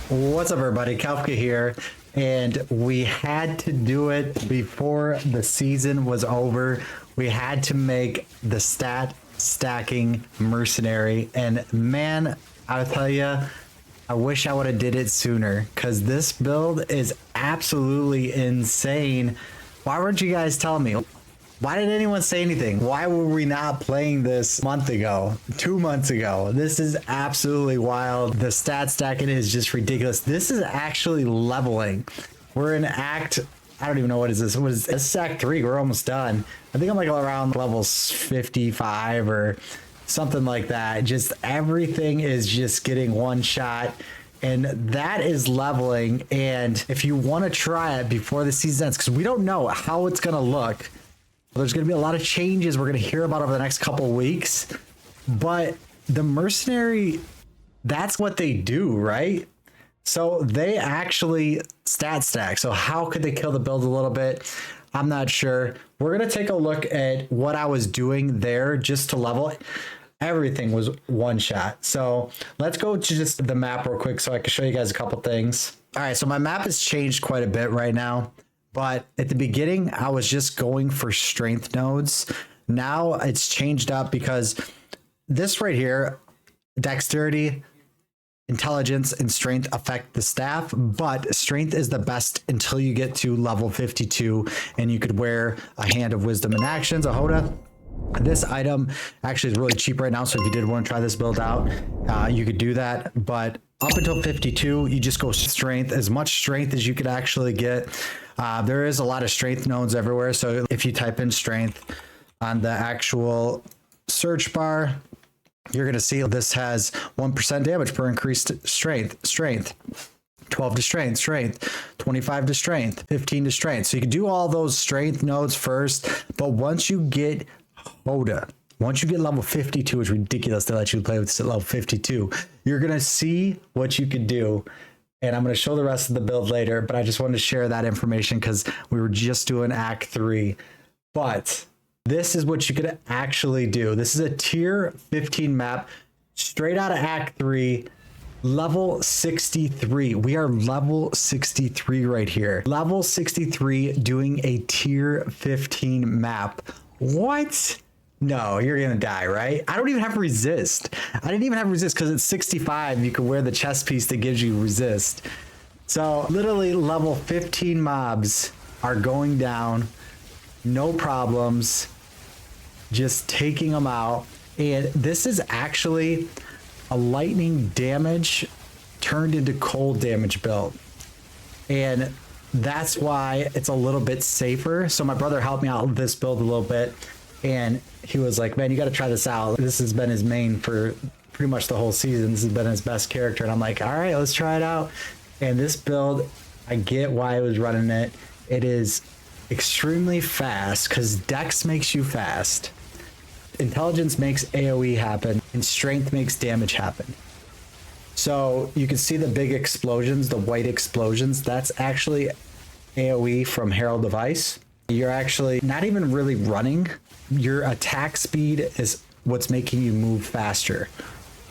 What's up, everybody? Kafka here, and we had to do it before the season was over. We had to make the Stat Stacking Mercenary, and man, I'll tell you, I wish I would have did it sooner, because this build is absolutely insane. Why weren't you guys telling me? Why didn't anyone say anything? Why were we not playing this a month ago, 2 months ago? This is absolutely wild. The stat stacking is just ridiculous. This is actually leveling. We're in act, I don't even know what is this. What is this? This is act 3. We're almost done. I think I'm like around levels 55 or something like that. Just everything is just getting one shot. And that is leveling. And if you want to try it before the season ends, because we don't know how it's going to look. There's going to be a lot of changes we're going to hear about over the next couple weeks, but the mercenary, that's what they do, right? So they actually stat stack. So how could they kill the build a little bit? I'm not sure. We're going to take a look at what I was doing there just to level it. Everything was one shot. So let's go to just the map real quick so I can show you guys a couple things. All right, so my map has changed quite a bit right now. But at the beginning, I was just going for strength nodes. Now it's changed up because this right here, dexterity, intelligence, and strength affect the staff, but strength is the best until you get to level 52, and you could wear a hand of wisdom and actions, a Hoda. This item actually is really cheap right now, so if you did want to try this build out, you could do that. But up until 52, you just go strength, as much strength as you could actually get. There is a lot of strength nodes everywhere, so if you type in strength on the actual search bar, you're going to see this has 1% damage per increased strength, 12 to strength, 25 to strength, 15 to strength. So you can do all those strength nodes first, but once you get Hoda, once you get level 52, it's ridiculous to let you play with level 52. You're going to see what you can do. And I'm going to show the rest of the build later, but I just wanted to share that information because we were just doing Act 3. But this is what you could actually do. This is a tier 15 map straight out of Act 3, level 63. We are level 63 right here. Level 63 doing a tier 15 map. What? No, you're gonna die, right? I don't even have resist. I didn't even have resist because it's 65. You can wear the chest piece that gives you resist. So literally level 15 mobs are going down, no problems, just taking them out. And this is actually a lightning damage turned into cold damage build. And that's why it's a little bit safer. So my brother helped me out with this build a little bit. And he was like, man, you got to try this out. This has been his main for pretty much the whole season. This has been his best character. And I'm like, all right, let's try it out. And this build, I get why I was running it. It is extremely fast because Dex makes you fast. Intelligence makes AoE happen. And strength makes damage happen. So you can see the big explosions, the white explosions. That's actually AoE from Herald of Ice. You're actually not even really running. Your attack speed is what's making you move faster.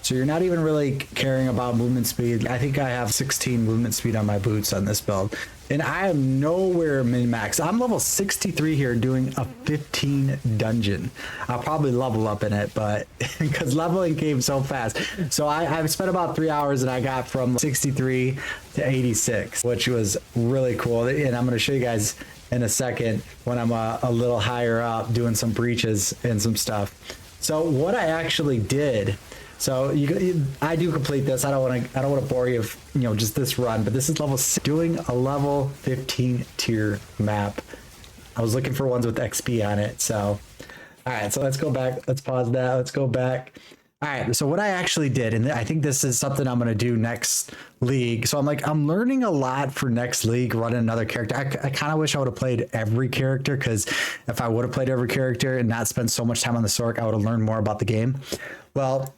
So you're not even really caring about movement speed. I think I have 16 movement speed on my boots on this build. And I am nowhere min-max. I'm level 63 here doing a 15 dungeon. I'll probably level up in it, but because leveling came so fast. So I've spent about 3 hours and I got from 63 to 86, which was really cool. And I'm going to show you guys in a second when I'm a little higher up doing some breaches and some stuff. So what I actually did, so I do complete this. I don't want to bore you with, just this run, but this is doing a level 15 tier map. I was looking for ones with XP on it. So, all right, so let's go back. Let's pause that. Let's go back. All right, so what I actually did, and I think this is something I'm going to do next league. So I'm learning a lot for next league, running another character. I kind of wish I would have played every character, because if I would have played every character and not spent so much time on the Sork, I would have learned more about the game. Well,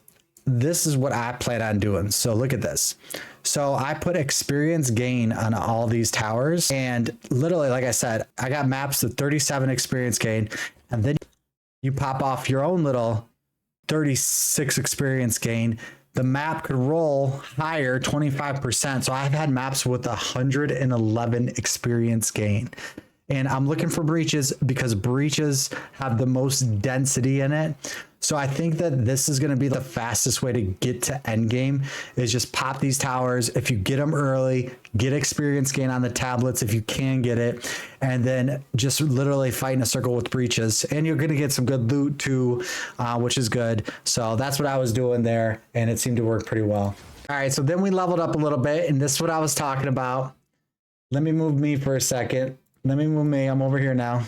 this is what I plan on doing. So look at this. So I put experience gain on all these towers, and literally, like I said, I got maps to 37 experience gain, and then you pop off your own little 36 experience gain the map could roll higher, 25%. So I've had maps with 111 experience gain. And I'm looking for breaches because breaches have the most density in it. So I think that this is going to be the fastest way to get to end game is just pop these towers. If you get them early, get experience gain on the tablets if you can get it, and then just literally fight in a circle with breaches. And you're going to get some good loot too, which is good. So that's what I was doing there, and it seemed to work pretty well. All right, so then we leveled up a little bit, and this is what I was talking about. Let me move me for a second. Let me move me. I'm over here now.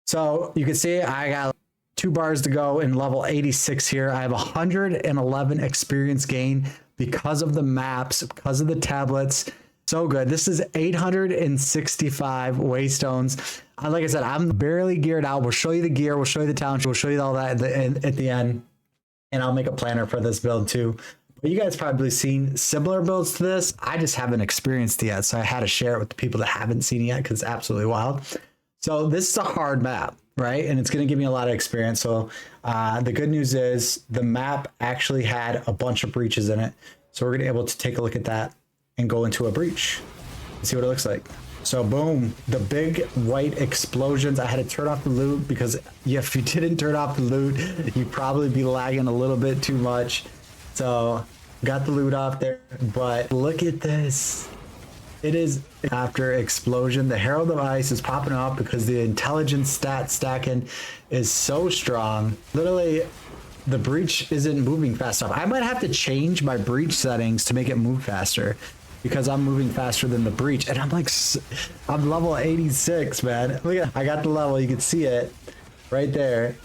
So you can see I got 2 bars to go in level 86 here. I have 111 experience gain because of the maps, because of the tablets. So good. This is 865 waystones. Like I said, I'm barely geared out. We'll show you the gear. We'll show you the talent. We'll show you all that at the end. And I'll make a planner for this build too. But you guys probably seen similar builds to this. I just haven't experienced it yet. So I had to share it with the people that haven't seen it yet because it's absolutely wild. So this is a hard map, right? And it's going to give me a lot of experience. So the good news is the map actually had a bunch of breaches in it. So we're going to be able to take a look at that and go into a breach and see what it looks like. So boom, the big white explosions. I had to turn off the loot because if you didn't turn off the loot, you'd probably be lagging a little bit too much. So got the loot off there, but look at this. It is after explosion. The Herald of Ice is popping off because the intelligence stat stacking is so strong. Literally, the breach isn't moving fast enough. I might have to change my breach settings to make it move faster because I'm moving faster than the breach. And I'm level 86, man. Look at, I got the level. You can see it right there.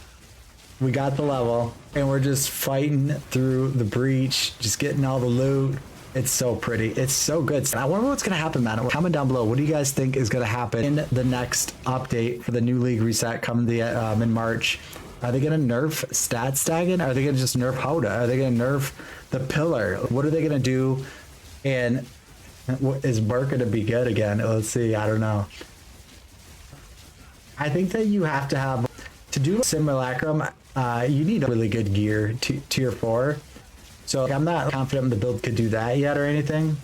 We got the level and we're just fighting through the breach, just getting all the loot. It's so pretty. It's so good. I wonder what's going to happen, man. Comment down below. What do you guys think is going to happen in the next update for the new league reset coming in March? Are they going to nerf stat stacking? Are they going to just nerf Hoda? Are they going to nerf the pillar? What are they going to do? And is Burke going to be good again? Let's see. I don't know. I think that you have to have, to do Simulacrum, you need a really good gear, tier 4. So I'm not confident the build could do that yet or anything.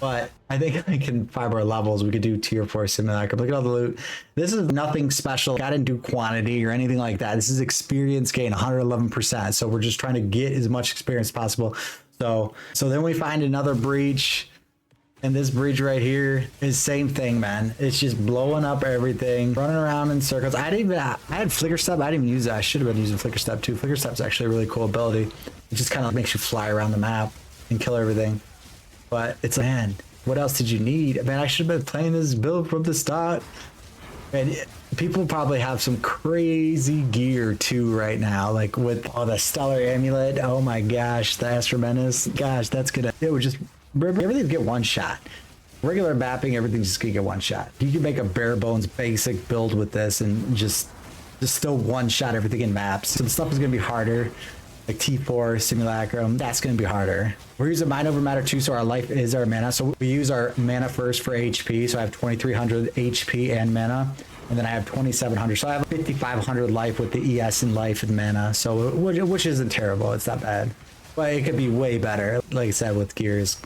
But I think like in 5 more levels, we could do tier 4 Simulacrum. Look at all the loot. This is nothing special. I didn't do quantity or anything like that. This is experience gain, 111%. So we're just trying to get as much experience as possible. So then we find another breach. And this breach right here is same thing, man. It's just blowing up everything, running around in circles. I had Flicker Step. I didn't even use that. I should have been using Flicker Step too. Flicker Step's actually a really cool ability. It just kind of makes you fly around the map and kill everything. But it's, man, what else did you need? Man, I should have been playing this build from the start. And people probably have some crazy gear too right now, like with the Stellar Amulet. Oh my gosh, the Astra Menace. Gosh, that's gonna, it would just, everything get one shot. Regular mapping, everything's just gonna get one shot. You can make a bare bones basic build with this and just still one shot everything in maps. So the stuff is gonna be harder, like T4 Simulacrum. That's gonna be harder. We're using Mind Over Matter too, so our life is our mana. So we use our mana first for HP. So I have 2300 HP and mana, and then I have 2700. So I have 5500 life with the ES and life and mana. So which isn't terrible. It's not bad. But it could be way better, like I said, with gears.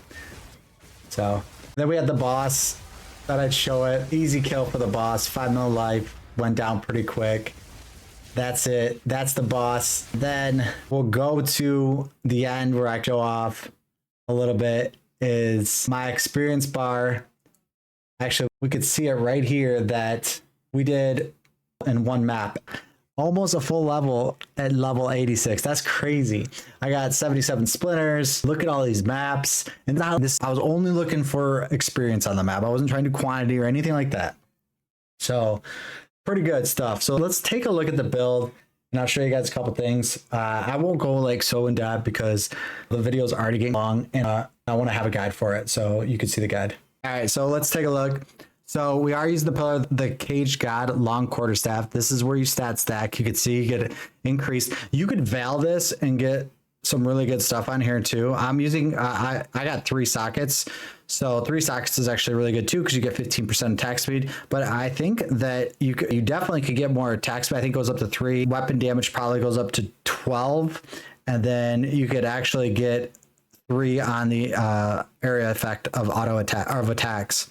So then we had the boss. Thought I'd show it. Easy kill for the boss. 5 mil life. Went down pretty quick. That's it. That's the boss. Then we'll go to the end where I show off a little bit. Is my experience bar. Actually, we could see it right here that we did in one map. Almost a full level at level 86. That's crazy. I got 77 splinters. Look at all these maps. And now this, I was only looking for experience on the map. I wasn't trying to do quantity or anything like that. So pretty good stuff. So let's take a look at the build and I'll show you guys a couple things. I won't go like so in depth because the video is already getting long and I want to have a guide for it so you can see the guide. All right, so let's take a look. So we are using the pillar, the Caged God long quarterstaff. This is where you stat stack. You could see you get increased. You could val this and get some really good stuff on here too. I'm using, I got 3 sockets. So 3 sockets is actually really good too because you get 15% attack speed. But I think that you definitely could get more attack speed. I think it goes up to 3. Weapon damage probably goes up to 12. and then you could actually get 3 on the area effect of auto attack of attacks.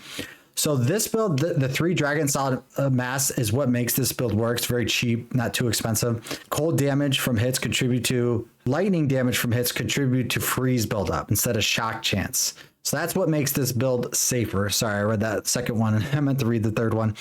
So this build, the 3 Dragon Solid Mass is what makes this build work. It's very cheap, not too expensive. Cold damage from hits contribute to lightning damage from hits contribute to freeze buildup instead of shock chance. So that's what makes this build safer. Sorry, I read that second one. I meant to read the third one.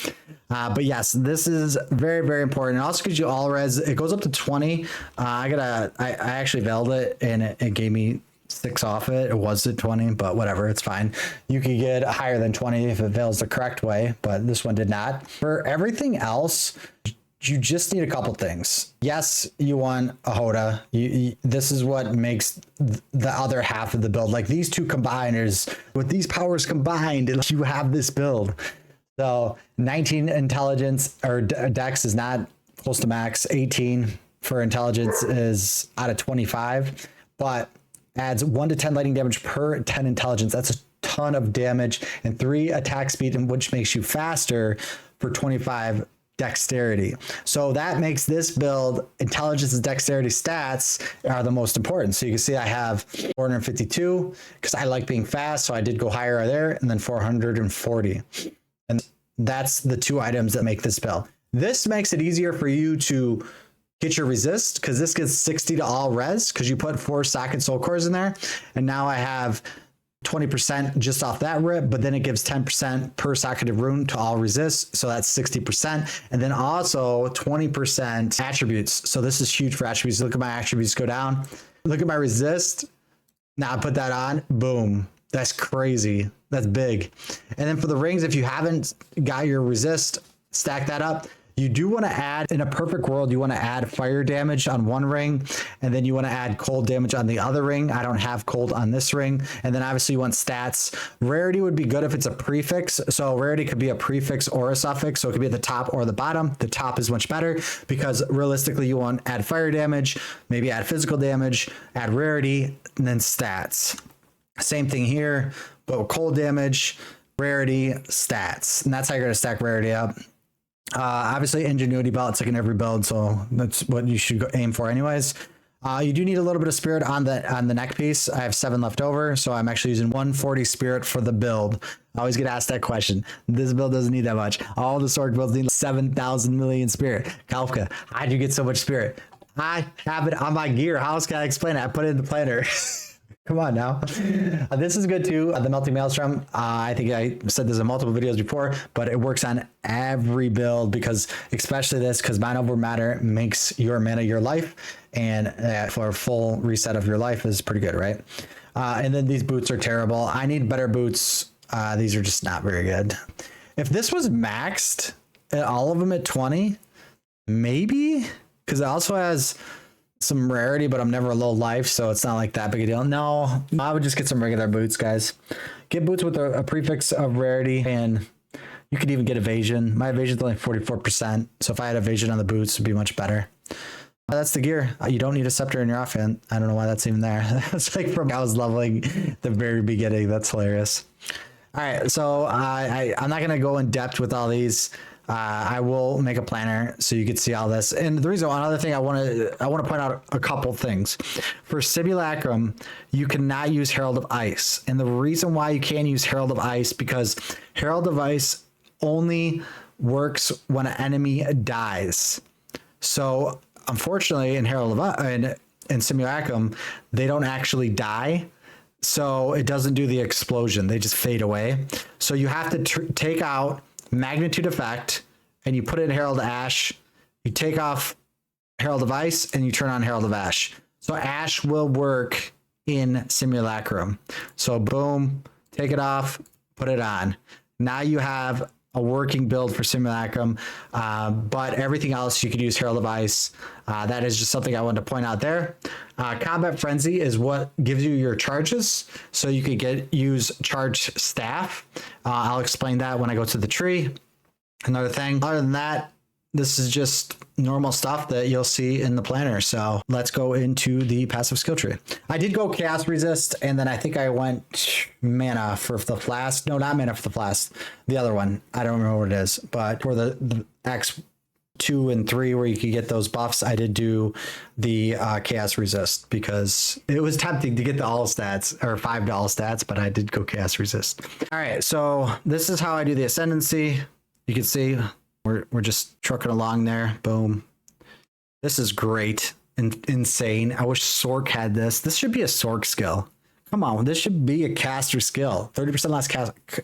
But yes, this is very, very important. It also gives you all res. It goes up to 20. I actually veiled it and it gave me 6 off it. It was at 20, but whatever, it's fine. You could get higher than 20 if it veils the correct way, but this one did not. For everything else, you just need a couple things. Yes, you want a Hoda. This is what makes the other half of the build. Like these two combiners, with these powers combined, you have this build. So 19 intelligence or dex is not close to max. 18 for intelligence is out of 25, but adds 1 to 10 lightning damage per 10 intelligence. That's a ton of damage, and 3 attack speed, which makes you faster for 25 dexterity. So that makes this build, intelligence and dexterity stats are the most important. So you can see I have 452 because I like being fast. So I did go higher there, and then 440. And that's the 2 items that make this build. This makes it easier for you to get your resist, because this gets 60 to all res because you put 4 socket soul cores in there. And now I have 20% just off that rip, but then it gives 10% per socketed rune to all resist. So that's 60%. And then also 20% attributes. So this is huge for attributes. Look at my attributes go down. Look at my resist. Now I put that on, boom. That's crazy. That's big. And then for the rings, if you haven't got your resist, stack that up. You do want to add, in a perfect world, you want to add fire damage on one ring, and then you want to add cold damage on the other ring. I don't have cold on this ring. And then obviously you want stats. Rarity would be good if it's a prefix. So rarity could be a prefix or a suffix. So it could be at the top or the bottom. The top is much better because realistically you want to add fire damage, maybe add physical damage, add rarity, and then stats. Same thing here, but with cold damage, rarity, stats. And that's how you're going to stack rarity up. Obviously ingenuity belt, it's like in every build, so that's what you should aim for anyways. You do need a little bit of spirit on the neck piece. I have 7 left over, so I'm actually using 140 spirit for the build. I always get asked that question. This build doesn't need that much. All the sword builds need 7,000 million spirit. Kafka, how'd you get so much spirit? I have it on my gear. How else can I explain it? I put it in the planner. Come on now. This is good too. The Melting Maelstrom. I think I said this in multiple videos before, but it works on every build because, especially this, because mana over matter makes your mana your life, and for a full reset of your life is pretty good, right? And then these boots are terrible. I need better boots. These are just not very good. If this was maxed, all of them at 20, maybe, because it also has some rarity, but I'm never low life, so it's not like that big a deal. No, I would just get some regular boots, guys. Get boots with a prefix of rarity, and you could even get evasion. My evasion is only 44%, so if I had evasion on the boots, it'd be much better. That's the gear. You don't need a scepter in your offhand. I don't know why that's even there. That's like from I was leveling the very beginning. That's hilarious. All right, so I'm not gonna go in depth with all these. I will make a planner so you can see all this. And the reason, another thing I want to point out a couple things. For Simulacrum, you cannot use Herald of Ice. And the reason why you can't use Herald of Ice, because Herald of Ice only works when an enemy dies. So unfortunately in Herald of in Simulacrum, they don't actually die. So it doesn't do the explosion. They just fade away. So you have to take out Magnitude Effect, and you put it in Herald of Ash. You take off Herald of Ice, and you turn on Herald of Ash. So Ash will work in Simulacrum. So boom, take it off, put it on. Now you have a working build for Simulacrum, but everything else you could use Herald of Ice. That is just something I wanted to point out there. Combat Frenzy is what gives you your charges, so you could use Charge Staff. I'll explain that when I go to the tree. Another thing, other than that, this is just normal stuff that you'll see in the planner. So let's go into the passive skill tree. I did go Chaos Resist, and then I think I went Mana for the Flask. No, not Mana for the Flask. The other one. I don't remember what it is, but for the X 2 and 3 where you could get those buffs, I did do the chaos resist because it was tempting to get the all stats or 5 all stats, but I did go chaos resist. All right, so this is how I do the ascendancy. You can see we're just trucking along there. Boom. This is great and insane. I wish Sork had this. This should be a Sork skill. Come on, this should be a caster skill. 30% less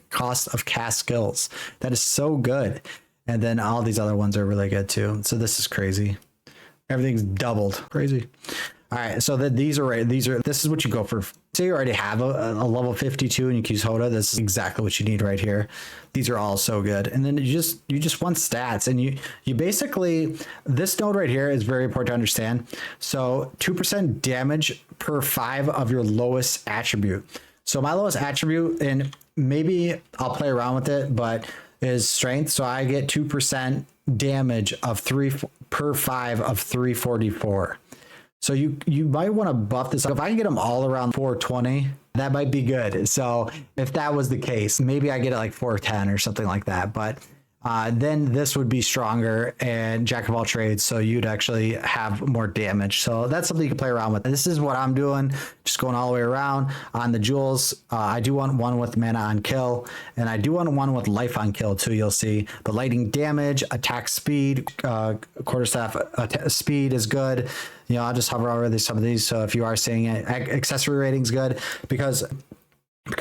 cost of cast skills. That is so good. And then all these other ones are really good too. So this is crazy. Everything's doubled. Crazy. All right, so this is what you go for. Say you already have a level 52 and you can use Hoda. This is exactly what you need right here. These are all so good. And then you just want stats, and you basically, this node right here is very important to understand. So 2% damage per 5 of your lowest attribute. So my lowest attribute, and maybe I'll play around with it, but is strength. So I get 2% damage of 3 per 5 of 344. So you might want to buff this. If I can get them all around 420, that might be good. So if that was the case, maybe I get it like 410 or something like that. But then this would be stronger and jack of all trades. So you'd actually have more damage. So that's something you can play around with. This is what I'm doing. Just going all the way around on the jewels. I do want one with mana on kill, and I do want one with life on kill too. You'll see the lightning damage, attack speed, quarterstaff speed is good. You know, I'll just hover over some of these. So if you are seeing it, accessory rating is good because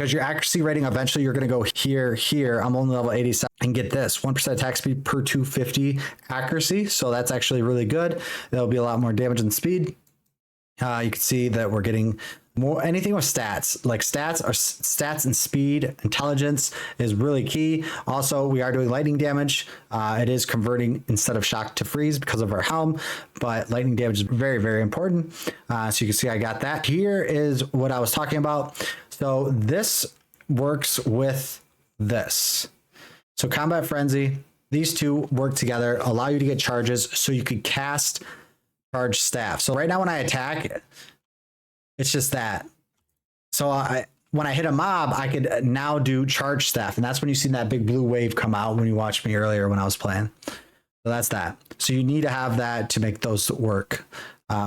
your accuracy rating, eventually you're going to go here. I'm only level 87 and get this 1% attack speed per 250 accuracy. So that's actually really good. There'll be a lot more damage and speed. You can see that we're getting more, anything with stats, like stats and speed, intelligence is really key. Also, we are doing lightning damage. It is converting instead of shock to freeze because of our helm, but lightning damage is very, very important. So you can see I got that. Here is what I was talking about. So this works with this. So combat frenzy, these two work together, allow you to get charges so you could cast charge staff. So right now when I attack, it's just that. So when I hit a mob, I could now do charge staff. And that's when you see that big blue wave come out when you watched me earlier when I was playing. So that's that. So you need to have that to make those work.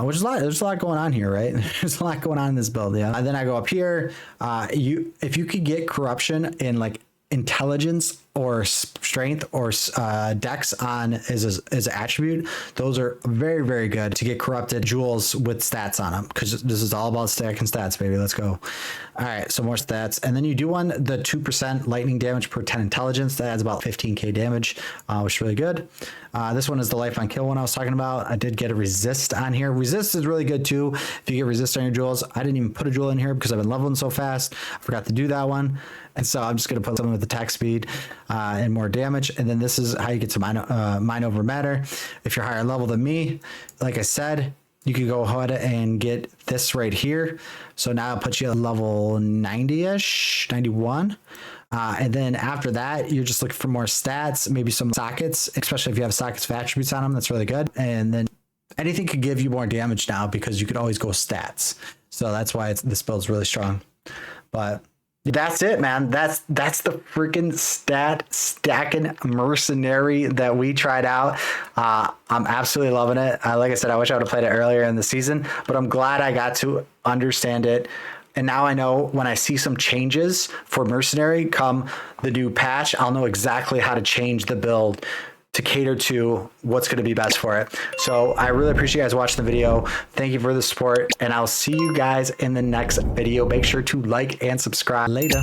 Which is a lot. There's a lot going on here, right? There's a lot going on in this build, yeah. And then I go up here. If you could get corruption in like intelligence or strength or dex on as an attribute, those are very, very good to get corrupted jewels with stats on them, because this is all about stacking stats, baby. Let's go. All right, so more stats, and then you do want the 2% lightning damage per 10 intelligence. That adds about 15k damage, which is really good. This one is the life on kill one I was talking about. I did get a resist on here. Resist is really good too if you get resist on your jewels. I didn't even put a jewel in here because I've been leveling so fast. I forgot to do that one, and so I'm just going to put something with attack speed and more damage. And then this is how you get to mind over matter. If you're higher level than me, like I said, you could go ahead and get this right here. So now it puts you at level 90-ish, 91. And then after that, you're just looking for more stats, maybe some sockets, especially if you have sockets with attributes on them. That's really good. And then anything could give you more damage now because you could always go stats. So that's why this build's really strong. But that's it, man. That's the freaking stat stacking mercenary that we tried out. I'm absolutely loving it. Like I said, I wish I would have played it earlier in the season, but I'm glad I got to understand it. And now I know when I see some changes for mercenary come the new patch, I'll know exactly how to change the build to cater to what's going to be best for it. So I really appreciate you guys watching the video. Thank you for the support, and I'll see you guys in the next video. Make sure to like and subscribe. Later.